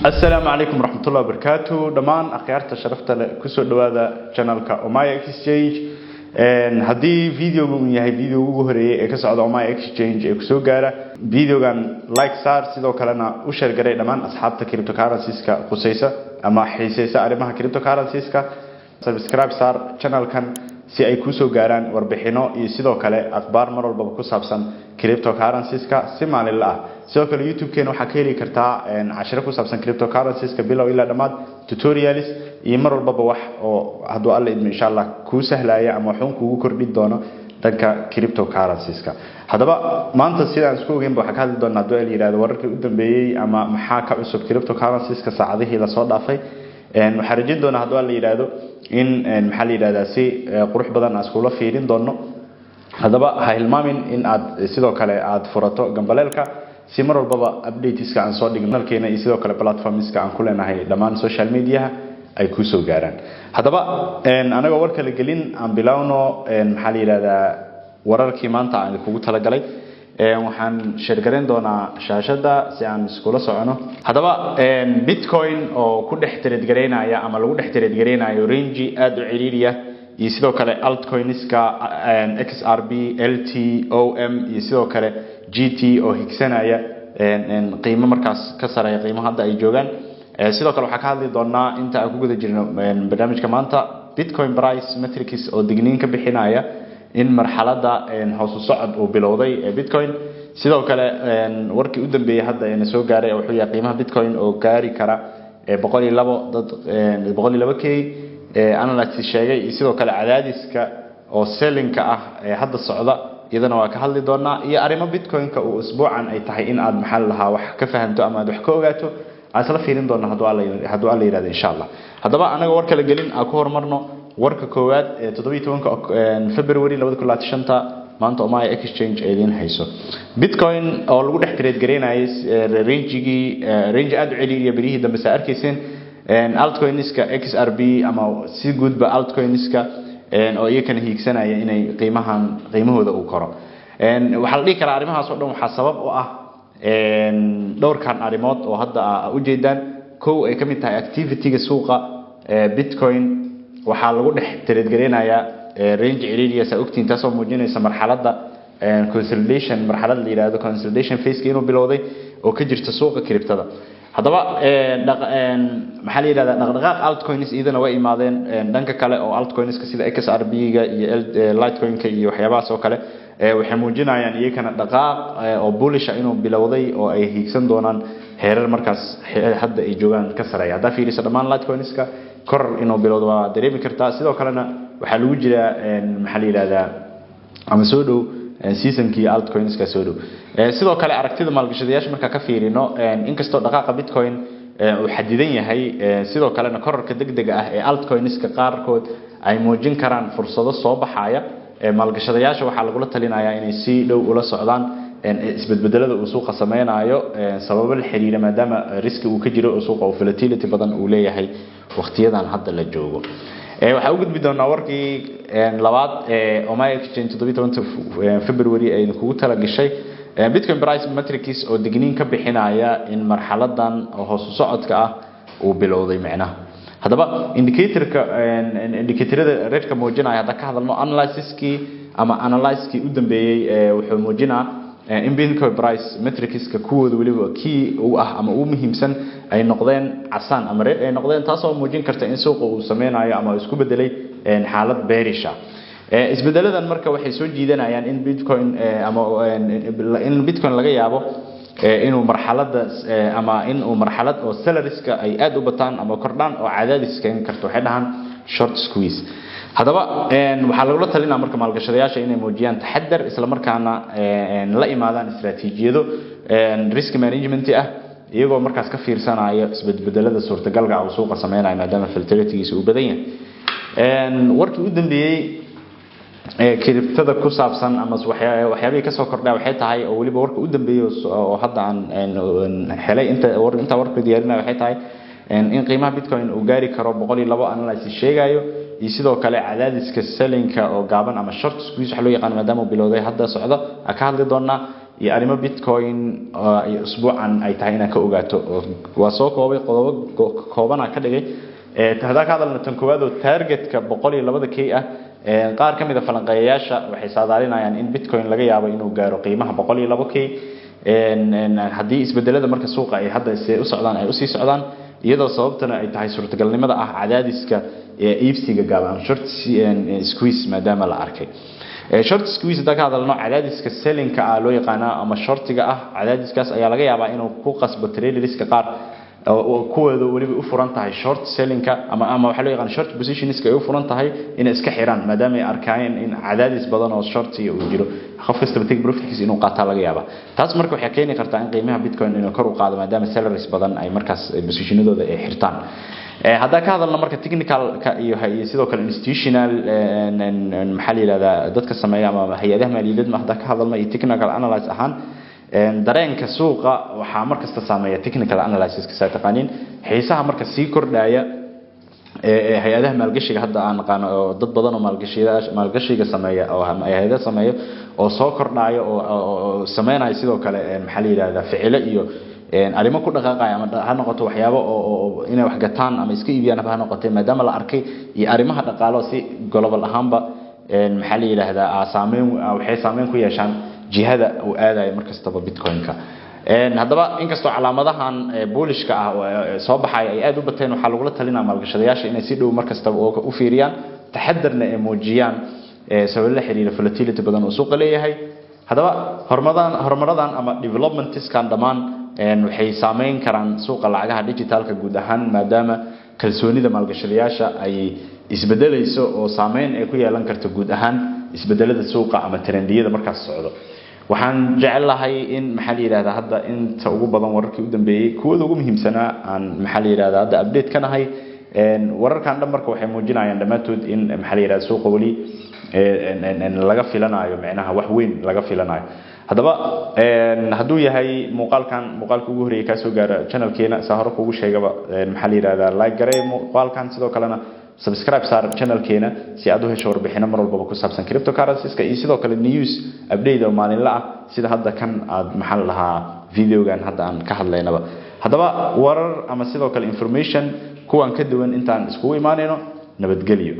السلام عليكم ورحمة الله وبركاته. دمان أخيارت شرفت كسر دوادا channelك أماي exchange. هدي فيديو هي فيديو وجهري كسر أماي exchange كسر جارة فيديو كان لايك صار سيدو كلنا وشر جري دمان أصحاب كريبتو كارنسيسكا قصيصة أما حساسة أرمها كريبتو كارنسيسكا سبسكرايب صار channel كان si ay ku soo gaaraan warbixino iyo sidoo kale akhbaar mar walba ku saabsan cryptocurrencies-ka si maalinle ah sidoo kale YouTube-keena waxa ka heli kartaa casharo ku saabsan cryptocurrencies-ka bilow ilaa dhamaad tutorials iyo mar walba wax oo haduu alla idmo insha Allah ku sahlaya ama waxaan kugu kordhin doono danka cryptocurrencies-ka hadaba maanta sidaan isku ogeyn waxa ka hadli doonaa haduu la yiraahdo wararkii u dambeeyay ama maxaa ka cusub cryptocurrencies-ka saacadihii la soo dhaafay waxaan rajin doonaa haduu la yiraahdo in maxaa la yiraahdaa si qurux badan aan isku la fiirin doono hadaba ha hilmaamin in aad sidoo kale aad furato gambaleelka si mar walba updateska aan soo dhigno halkeena iyo sidoo kale platformska aan ku leenahay dhamaan social media ay ku soo gaaraan hadaba anaga war kale gelin aan bilowno maxaa la yiraahdaa wararkii maanta aan kugu talagalay waxaan sheergareyn doonaa shaashada si aan isku la socono hadaba bitcoin oo ku dhex trade gareynaya ama lagu dhex trade gareynayo range aad u ciriiriya iyo sidoo kale altcoinska XRP LT OM iyo sidoo kale GT oo higsanaya qiimo markaas ka sareeya qiimaha hadda ay joogan sidoo kale waxa ka hadli doonaa inta aan ku guda jirno barnaamijka maanta bitcoin price metrics oo digniin ka bixinaya in marxaladda hoos u socod oo bilowday bitcoin sidoo kale warkii u dambeeyay hadda ay soo gaaray wuxuu yahay qiimaha bitcoin oo gaari kara 102k analyst sheegay sidoo kale cadaadiska oo selling-ka ah hadda socda iyadana waa ka hadli doonaa iyo arimo bitcoin-ka oo usbuucan ay tahay in aad maxal laha wax ka fahanto ama aad wax ka ogaato asla fiirin doona haduu alla yiraahdo insha Allah hadaba anaga war kale gelin aan ku hormarno warka koowaad 17 February 2025 maanta Omai exchange ay leeyahay hayso bitcoin oo lagu dhex trade gareenayay range aad u ciliiriya barihi dambe saarkiiseen altcoinska XRP ama si gudba altcoinska oo iyakana hiigsanaya inay qiimahooda u koro waxa la dhigi karaa arimahaas oo dhan waxa sabab u ah dhowrkan arimood oo hadda u jeedaan koow ay kamid tahay activity-ga suuqa bitcoin waxa lagu dhex trade gareenayaa range ciriiriya saogtiin taas oo muujinaysa marxaladda consolidation marxalad la yiraahdo consolidation phase inuu bilowday oo ka jirta suuqa cryptada hadaba maxaa la yiraahdaa dhaqdhaqaaq altcoins idana way imaadeen dhanka kale oo altcoinska sida XRP-ga iyo Litecoin-ka iyo waxyaabahaas oo kale waxay muujinayaan iyagana dhaqaaq oo bullish inuu bilowday oo ay hiigsan doonaan heerar markaas hadda ay joogan ka sareeya hadda fiiriso dhamaan Litecoinska kor inuu bilowdo waa dareemi kartaa sidoo kalena waxa lagu jira maxaa la yiraahdaa ama soo dhow season-kii altcoinska soo dhow sidoo kale aragtida maalgashadayaasha marka ka fiirino inkastoo dhaqaaqa bitcoin uu xadidan yahay sidoo kalena kororka degdega ah ee altcoinska qaarkood ay muujin karaan fursado soo baxaya maalgashadayaasha waxa lagu la talinayaa inay si dhow ula socdaan isbedbedelada uu suuqa sameeynayo sababo la xiriira maadaama risk uu ka jiro oo suuqa uu volatility badan uu leeyahay waqtiyadan hadda la joogo waxa ugu gudbi doonaa warkii labaad Omai exchange 17 February ay kugu tala gashay bitcoin price metrics oo digniin ka bixinaya in marxaladan hoos u socodka ah uu bilowday macnaha hadaba indicatorada rate-ka muujinaya hadda ka hadalno analysis-kii ama analysis-kii u dambeeyay wuxuu muujinaa in bitcoin price metrics-ka kuwooda waliba kii uu ah ama uu muhiimsan ay noqdeen casaan ama red ay noqdeen taas oo muujin karta in suuqa uu sameeynayo ama isku bedelay xaalad bearish ah isbedeladan marka waxay soo jiidanayaan in bitcoin ama in bitcoin laga yaabo inuu marxaladda ama inuu marxalad oo selleriska ay aad u bataan ama kordhaan oo cadaadis keen karto waxay dhahan short squeeze hadaba waxa lagu talinayaa marka maalgashadayaasha inay muujiyaan taxaddar isla markaana la imaadaan istaraatiijiyado risk management ah iyagoo markaas ka fiirsanaya isbedbedelada suurtagalka ah oo suuqa sameeynaya maadaama volatility-giisu uu badan yahay warkii u dambeeyay cryptada ku saabsan ama waxyaabihii ka soo kordhay waxay tahay oo waliba warka u dambeeyay oo hadda aan helay inta warka diyaarinay waxay tahay in qiimaha bitcoin uu gaari karo 102 analysis sheegayo iyo sidoo kale cadaadiska selling-ka oo gaaban ama short squeeze waxa loo yaqaan maadaama bilowday hadda socdo ka hadli doonaa iyo arrimo bitcoin ay usbuucan ay tahay inaan ka ogaato waa soo koobay qodobo koobana ka dhigay hadaa ka hadalna tan koowaad oo targetka 102k ah qaar kamid ah falanqeeyaasha waxay saadaalinayaan in bitcoin laga yaabo inuu gaaro qiimaha 102k hadii isbedelada marka suuqa ay hadda u socdaan ay u sii socdaan iyadoo sababtana ay tahay suurtagalnimada ah cadaadiska iibsiga gaaban short squeeze maadaama la arkay short squeeze da ka hadalno cadaadiska selling-ka loo yaqaan ama shortiga ah cadaadiskaas ayaa laga yaabaa inuu ku qasbo traderska qaar oo kuwada waliba u furan tahay short selling-ka ama waxa loo yaqaan short positionska ay u furan tahay in iska xiraan maadaama ay arkaan in cadaadis badan oo short uu jiro qof kasta take profit-kiisa inuu qaato laga yaabaa taas marka waxay keeni kartaa in qiimaha bitcoin inuu kor u qaado maadaama sellers badan ay markaas positionadooda ay xirtaan hadda ka hadalna marka technical ka iyo sidoo kale institutional maxaa la yiraahdaa dadka sameeya ama hay'adaha maaliyadeed ma hadda ka hadalna iyo technical analysis ahaan dareenka suuqa waxa markasta saameeya technical analysis ka taqaaniin xiisaha marka sii kordhaya hay'adaha maalgashiga hadda aan qaan dad badan oo maalgashiga sameeya oo hay'adaha sameeyo oo soo kordhaya oo sameynaya sidoo kale maxaa la yiraahdaa ficilo iyo arimo ku dhaqaaqay ama ha noqoto waxyaabo oo inay wax gataan ama iska iibiyaan ha noqotay maadaama la arkay iyo arimaha dhaqaalo si global ahaanba maxaa la yiraahdaa waxay saameyn ku yeeshaan jihada uu aadayo markastaba bitcoin-ka haddaba inkastoo calaamadahan bullish-ka ah soo baxay ay aad u bateen waxa lagu la talinayaa maalgashadayaasha inay si dhow markastaba u fiiriyaan taxadarna ay muujiyaan sabab la xiriira volatility badan oo suuqa leeyahay haddaba horumaradan ama developmentskan dhamaan waxay saameyn karaan suuqa lacagaha digitalka guud ahaan maadaama kalsoonida maalgashadayaasha ay isbedelayso oo saameyn ay ku yeelan karto guud ahaan isbedelada suuqa ama trendiyada markaas socdo waxaan jecelahay in maxaa la yiraahdaa hadda inta ugu badan wararkii u dambeeyay kuwada ugu muhiimsanaa aan maxaa la yiraahdaa hadda update ka nahay wararkan dhan marka waxay muujinayaan dhamaatood in maxaa la yiraahdaa suuqa wali laga filanayo macnaha wax weyn laga filanayo haddaba haduu yahay muuqaalka ugu horeeyay ka soo gaara channelkeena sa hore ugu sheegaba maxaa la yiraahdaa like garee muuqaalkan sidoo kalena subscribe saar channelkeena si aad u hesho warbixino mar walba ku saabsan cryptocurrencies iyo sidoo kale news update oo maalinle ah sida hadda kan aad maxal lahaa videogan hadda aan ka hadlaynaba haddaba warar ama sidoo kale information kuwan ka duwan intaan isku iimaanayno nabadgelyo